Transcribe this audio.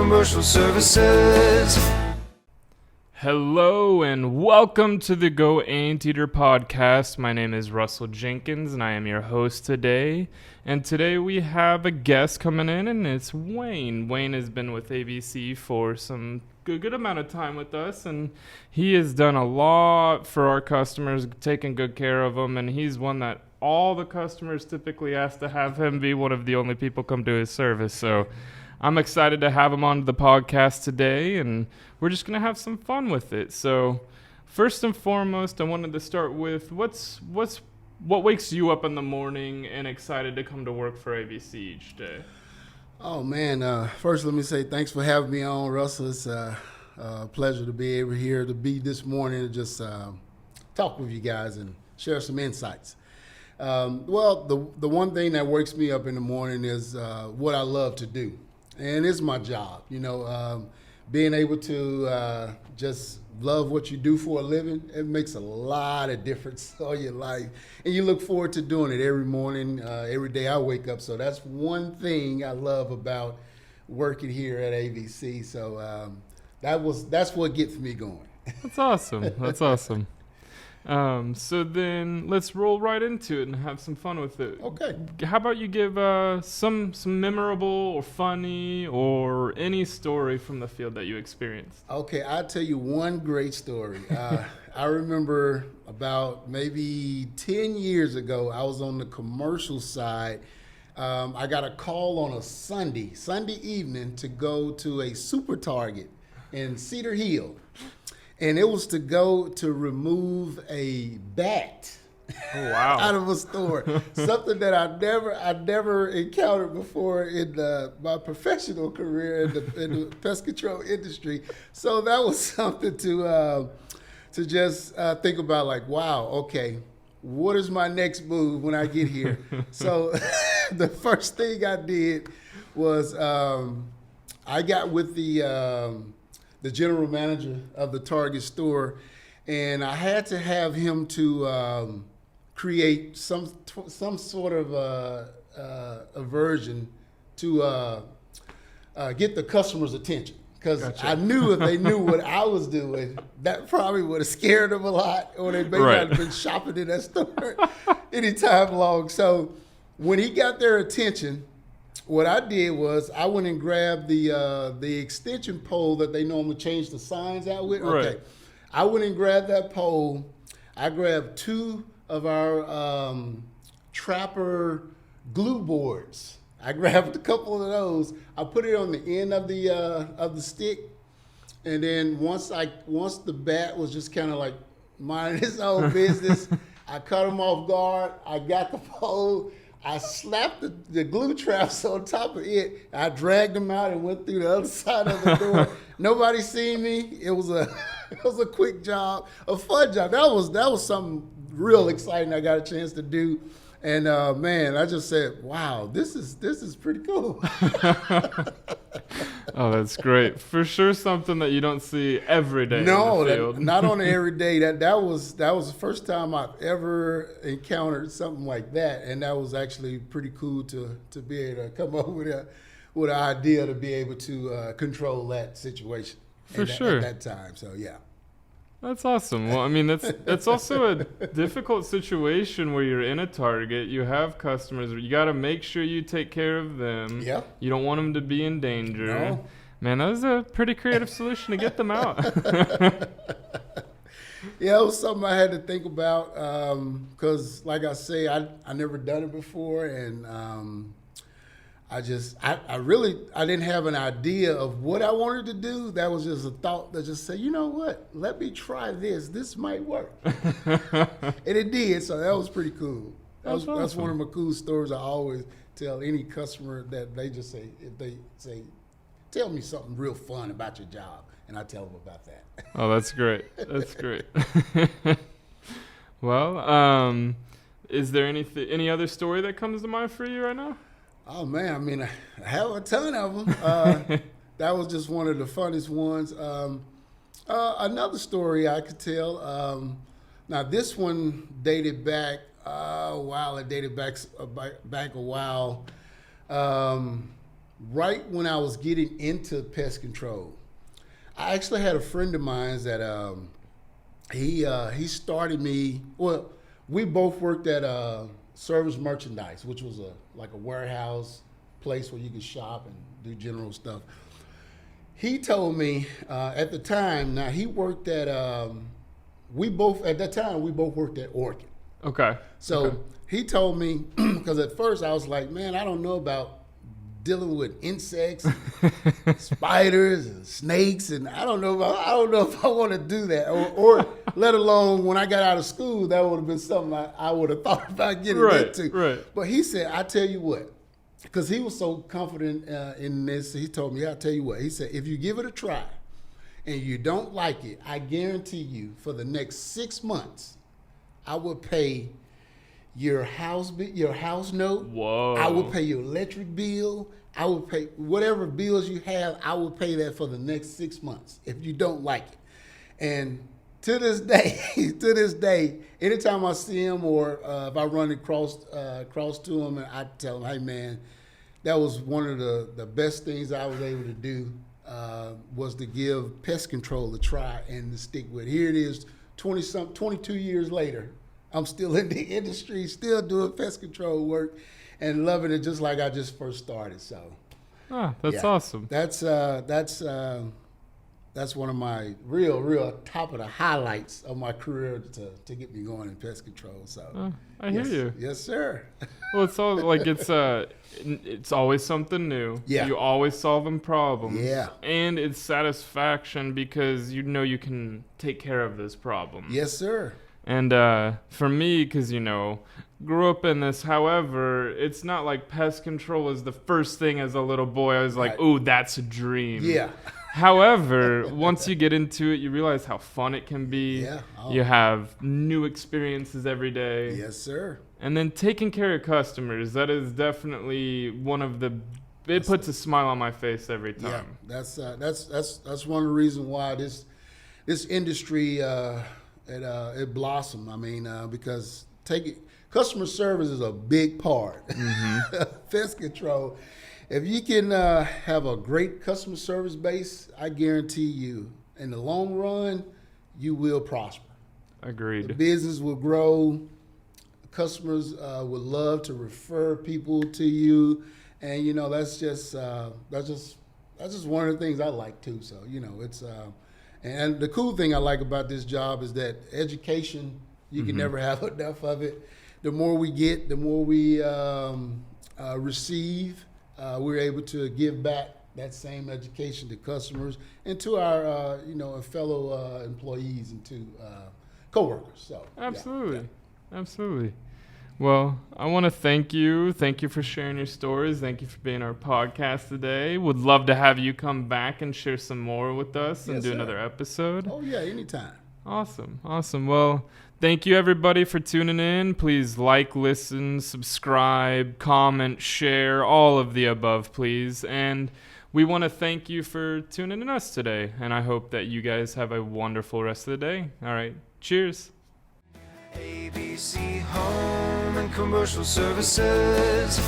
Commercial Services. Hello and welcome to the Go Anteater podcast. My name is Russell Jenkins and I am your host today. And today we have a guest coming in and it's Wayne. Wayne has been with ABC for some good amount of time with us, and he has done a lot for our customers, taking good care of them, and he's one that all the customers typically ask to have him be one of the only people come to his service. So I'm excited to have him on the podcast today, and we're just going to have some fun with it. So first and foremost, I wanted to start with what wakes you up in the morning and excited to come to work for ABC each day? Oh, man. First, let me say thanks for having me on, Russell. It's a pleasure to be able to be this morning and just talk with you guys and share some insights. Well, the one thing that wakes me up in the morning is what I love to do. And it's my job, being able to just love what you do for a living. It makes a lot of difference on your life. And you look forward to doing it every morning, every day I wake up. So that's one thing I love about working here at ABC. So that's what gets me going. That's awesome. That's awesome. So then let's roll right into it and have some fun with it. Okay. How about you give some memorable or funny or any story from the field that you experienced? Okay, I'll tell you one great story. I remember about maybe 10 years ago, I was on the commercial side. I got a call on a Sunday evening to go to a Super Target in Cedar Hill. And it was to go to remove a bat out of a store, something that I never encountered before in my professional career in the pest control industry. So that was something to just think about, like, wow, okay, what is my next move when I get here? So the first thing I did was I got with the general manager of the Target store, and I had to have him to create some sort of a version to get the customer's attention. Because gotcha. I knew if they knew what I was doing, that probably would have scared them a lot, or they may not have been shopping in that store anytime long. So when he got their attention, what I did was I went and grabbed the extension pole that they normally change the signs out with. Right. Okay. I went and grabbed that pole. I grabbed two of our Trapper glue boards. I grabbed a couple of those. I put it on the end of the stick, and then once the bat was just kind of like minding his own business, I cut him off guard. I got the pole. I slapped the glue traps on top of it. I dragged them out and went through the other side of the door. Nobody seen me. It was a quick job, a fun job. That was something real exciting I got a chance to do. And man, I just said, wow, this is pretty cool. Oh, that's great. For sure something that you don't see every day in the field. Not on every day. That was the first time I've ever encountered something like that. And that was actually pretty cool to be able to come up with an idea to be able to control that situation. For sure. At that time. So, yeah. That's awesome. Well, I mean, that's also a difficult situation where you're in a Target. You have customers. You got to make sure you take care of them. Yeah. You don't want them to be in danger. No. Man, that was a pretty creative solution to get them out. Yeah, it was something I had to think about because, like I say, I never done it before, and I didn't have an idea of what I wanted to do. That was just a thought that just said, you know what, let me try this. This might work. And it did, so that was pretty cool. That's one of my cool stories I always tell any customer that they just say, if they say, tell me something real fun about your job, and I tell them about that. Oh, that's great. That's great. Well, is there any other story that comes to mind for you right now? Oh, man, I mean, I have a ton of them. That was just one of the funnest ones. Another story I could tell. Now, this one dated back, It dated back a while. right when I was getting into pest control, I actually had a friend of mine that he started me. Well, we both worked at Service Merchandise, which was like a warehouse place where you could shop and do general stuff. He told me at the time. Now he worked at. We both worked at Orkin. Okay. So okay. he told me, because at first I was like, man, I don't know about dealing with insects, spiders and snakes, and I don't know if I want to do that, or let alone when I got out of school, that would have been something I would have thought about getting into. Right. But he said, I tell you what, because he was so confident in this, he told me, I tell you what, he said, if you give it a try and you don't like it, I guarantee you for the next 6 months, I will pay your house note. Whoa. I will pay your electric bill. I will pay whatever bills you have. I will pay that for the next 6 months if you don't like it. And to this day, anytime I see him or if I run across to him, and I tell him, hey man, that was one of the best things I was able to do was to give pest control a try and to stick with it. Here it is, 22 years later. I'm still in the industry, still doing pest control work, and loving it just like I just first started. So, that's awesome. That's one of my real top of the highlights of my career to get me going in pest control. So, I hear you. Yes, sir. Well, it's all like it's always something new. Yeah. You always solving problems. Yeah. And it's satisfaction because you know you can take care of this problem. Yes, sir. And for me, because, grew up in this, however, it's not like pest control was the first thing as a little boy. I was like, Right. oh, that's a dream. Yeah. However, once you get into it, you realize how fun it can be. Yeah. Oh. You have new experiences every day. Yes, sir. And then taking care of customers, that is definitely one of the... It puts a smile on my face every time. Yeah. That's one of the reasons why this industry it blossomed. I mean, because customer service is a big part. Mm-hmm. Pest control. If you can have a great customer service base, I guarantee you, in the long run, you will prosper. Agreed. The business will grow. Customers would love to refer people to you, and that's just one of the things I like too. So it's. And the cool thing I like about this job is that education, you can never have enough of it. The more we get, the more we receive. We're able to give back that same education to customers and to our, fellow employees and to coworkers. So absolutely. Absolutely. Well, I want to thank you. Thank you for sharing your stories. Thank you for being our podcast today. Would love to have you come back and share some more with us and do another episode. Oh, yeah, anytime. Awesome. Well, thank you, everybody, for tuning in. Please like, listen, subscribe, comment, share, all of the above, please. And we want to thank you for tuning in us today. And I hope that you guys have a wonderful rest of the day. All right. Cheers. ABC Home and Commercial Services.